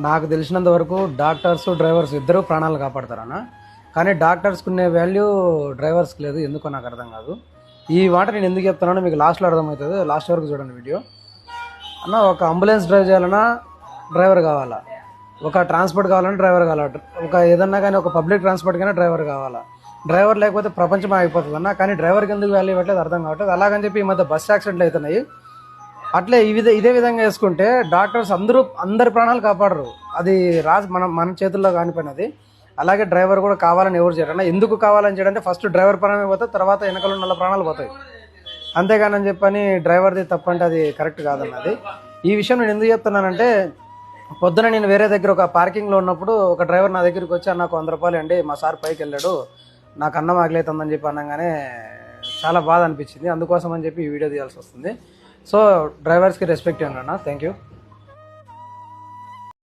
నాకు తెలిసినంత వరకు డాక్టర్స్ డ్రైవర్స్ ఇద్దరు ప్రాణాలు కాపాడతారన్న. కానీ డాక్టర్స్కి ఉండే వాల్యూ డ్రైవర్స్కి లేదు. ఎందుకో నాకు అర్థం కాదు. ఈ మాట నేను ఎందుకు చెప్తున్నానో మీకు లాస్ట్లో అర్థమవుతుంది. లాస్ట్ వరకు చూడండి వీడియో. అన్న, ఒక అంబులెన్స్ డ్రైవ్ చేయాలన్నా డ్రైవర్ కావాలా, ఒక ట్రాన్స్పోర్ట్ కావాలన్నా డ్రైవర్ కావాలా, ఒక ఏదన్నా కానీ ఒక పబ్లిక్ ట్రాన్స్పోర్ట్ కైనా డ్రైవర్ కావాలా. డ్రైవర్ లేకపోతే ప్రపంచం ఆగిపోతుంది అన్న. కానీ డ్రైవర్కి ఎందుకు వాల్యూ ఇవ్వట్లేదు అర్థం కావట్లేదు. అలాగని చెప్పి ఈ మధ్య బస్ యాక్సిడెంట్లు అవుతున్నాయి. అట్లే ఇదే విధంగా వేసుకుంటే డాక్టర్స్ అందరి ప్రాణాలు కాపాడరు. అది మన చేతుల్లో కానిపోయినది. అలాగే డ్రైవర్ కూడా కావాలని ఎవరు చేయరన్నా. ఎందుకు కావాలని చేయడంటే ఫస్ట్ డ్రైవర్ ప్రాణమే పోతాయి, తర్వాత వెనకలు ఉన్న ప్రాణాలు పోతాయి. అంతేగానని చెప్పని డ్రైవర్ది తప్పంటే అది కరెక్ట్ కాదన్నది. ఈ విషయం నేను ఎందుకు చెప్తున్నానంటే, పొద్దున నేను వేరే దగ్గర ఒక పార్కింగ్లో ఉన్నప్పుడు ఒక డ్రైవర్ నా దగ్గరికి వచ్చి నాకు 100 రూపాయలు అండి, మా సార్ పైకి వెళ్ళాడు, నాకు అన్నం ఆకలితుందని చెప్పి అనగానే చాలా బాధ అనిపించింది. అందుకోసం అని చెప్పి ఈ వీడియో తీయాల్సి వస్తుంది. సో డ్రైవర్స్కి రెస్పెక్ట్ ఇవ్వండి అన్న. Thank you.